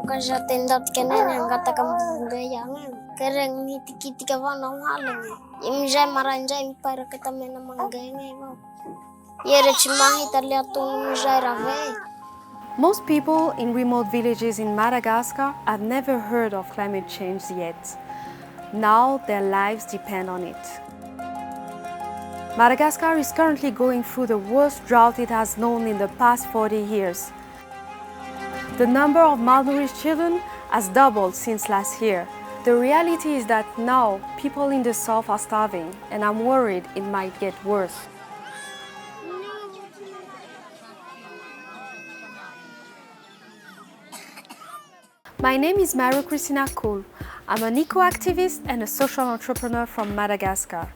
Kasha tendat kenene ngata kambuga yangan. Kereng niti-kiti kawana walang. Imjay maranjay para katamena mangenge mo. Yere chimahi taliatong imjay rave. Most people in remote villages in Madagascar have never heard of climate change yet. Now their lives depend on it. Madagascar is currently going through the worst drought it has known in the past 40 years. The number of malnourished children has doubled since last year. The reality is that now people in the south are starving, and I'm worried it might get worse. My name is Maria Cristina Kool. I'm an eco-activist and a social entrepreneur from Madagascar.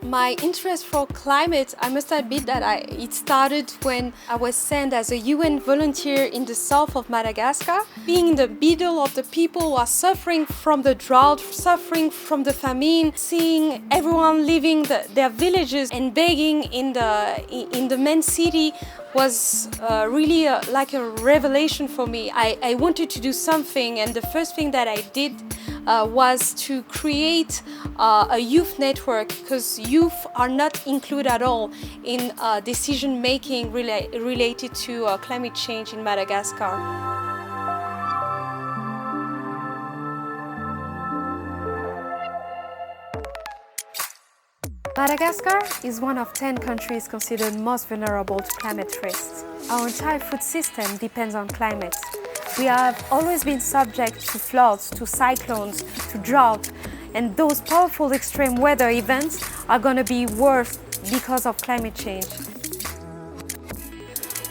My interest for climate, I must admit that it started when I was sent as a UN volunteer in the south of Madagascar. Being in the middle of the people who are suffering from the drought, suffering from the famine, seeing everyone leaving their villages and begging in the main city was really like a revelation for me. I wanted to do something, and the first thing that I did was to create a youth network, because youth are not included at all in decision making related to climate change in Madagascar. Madagascar is one of 10 countries considered most vulnerable to climate threats. Our entire food system depends on climate. We have always been subject to floods, to cyclones, to drought, and those powerful extreme weather events are going to be worse because of climate change.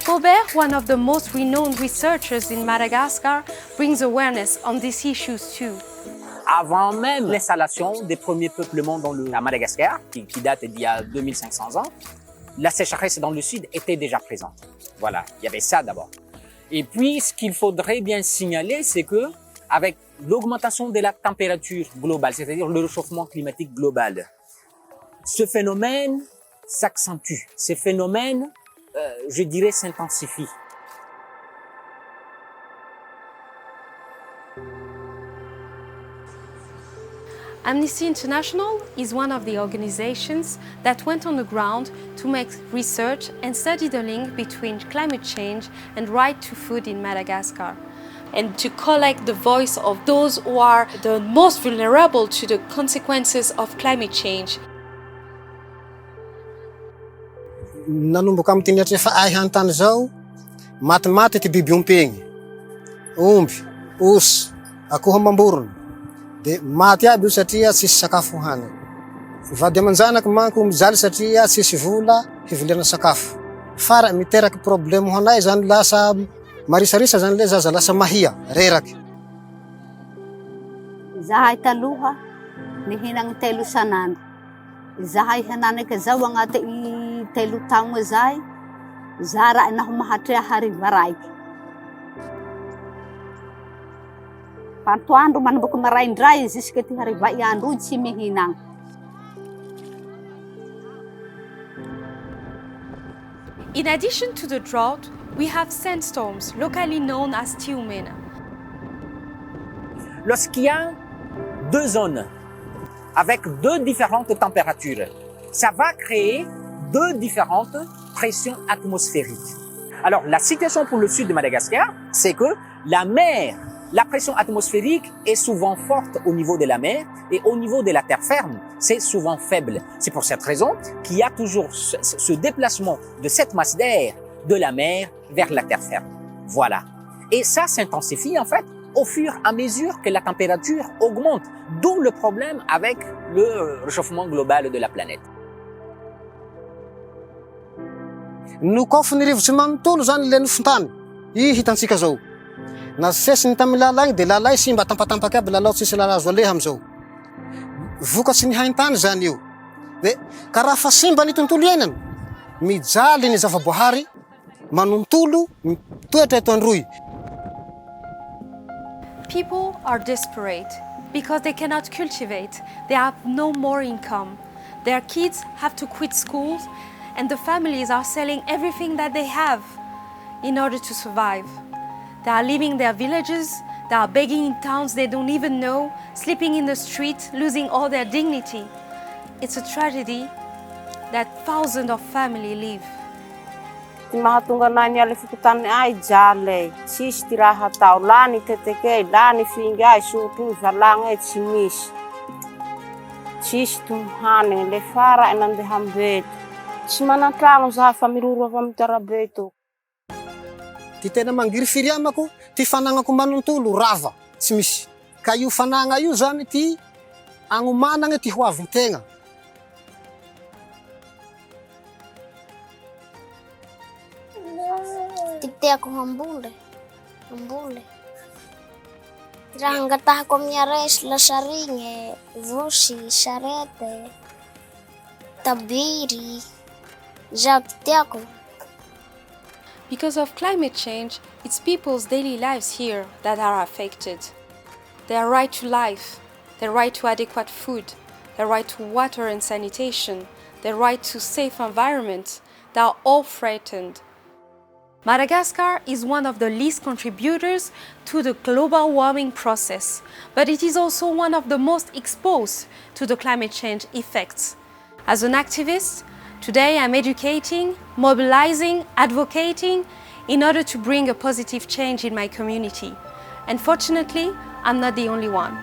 Robert, one of the most renowned researchers in Madagascar, brings awareness on these issues too. Avant même l'installation des premiers peuplements à Madagascar, qui date d'il y a 2500 ans, la sécheresse dans le sud était déjà présente. Voilà, il y avait ça d'abord. Et puis, ce qu'il faudrait bien signaler, c'est que avec l'augmentation de la température globale, c'est-à-dire le réchauffement climatique global, ce phénomène s'accentue. Ce phénomène, je dirais, s'intensifie. Amnistie International is one of the organizations that went on the ground to make research and study the link between climate change and right to food in Madagascar, and to collect the voice of those who are the most vulnerable to the consequences of climate change. Nanomboka amin'ny teny atrefa ahy hanontany zao, matimaty ty biby ompegny, omby, osy, akoho amam-borona. De maty aby io satria tsisy sakafo hany. Vady aman-janaka manko mijaly satria tsisy vola hiviliana sakafo. Fara miteraky problème ho anay zany lasa marisarisa zany le zaza lasa mahia, reraky. Zahay taloha nihinagny 3 sanandro. Zahay hananaka zao agnaty 3 taogna zay, zara naho mahatrea hariva raiky. Antoandro manomboky maraindray jusque ty hariva iandro io tsy mihinagna. In addition to the drought, we have sandstorms, locally known as tiumena. Lorsqu'il y a 2 zones avec 2 différentes températures, ça va créer 2 différentes pressions atmosphériques. Alors, la situation pour le sud de Madagascar, c'est que la pression atmosphérique est souvent forte au niveau de la mer, et au niveau de la terre ferme, c'est souvent faible. C'est pour cette raison qu'il y a toujours ce déplacement de cette masse d'air de la mer vers la terre ferme. Voilà. Et ça s'intensifie en fait au fur et à mesure que la température augmente, d'où le problème avec le réchauffement global de la planète. No koa fa nirivotsy manontolo zany le nofon-tany, hitantsika zao. Na sesiny tamy lalagny de lalay simba tampatampaky aby lalao tsisy lala azo aleha amizao. Vokatsy ny haintany zany io. De karaha fa simba ny tontolo iainana, mijaly ny zavaboahary, manontolo, toetra eto androy. People are desperate because they cannot cultivate, they have no more income. Their kids have to quit schools, and the families are selling everything that they have in order to survive. They are leaving their villages, They are begging in towns they don't even know, sleeping in the street, losing all their dignity. It's a tragedy that thousands of families live. Ty mahatonga anay niala fikotany ay jale, tsisy ty raha atao, la ny tetekey, la ny finga ay, sotro ny valagna ay tsy misy. Tsisy tomohany, le fara ay nandeha ambeto. Tsy manan-tragno zahay fa miroro avy amin'ny tarabe eto. Ty tena mangiry firy amako, ty fanagnako manontolo rava, tsy misy. Ka io fanagna io zany ty agnomanagna ty hoavin-tegna. Ty tiako hamboly. Raha angatahako amin'ny aresy, lasarigny, vosy, sarety, tabiry, zao ty tiako. Because of climate change, it's people's daily lives here that are affected. Their right to life, their right to adequate food, their right to water and sanitation, their right to safe environment, they are all threatened. Madagascar is one of the least contributors to the global warming process, but it is also one of the most exposed to the climate change effects. As an activist, today I'm educating, mobilizing, advocating in order to bring a positive change in my community. And fortunately, I'm not the only one.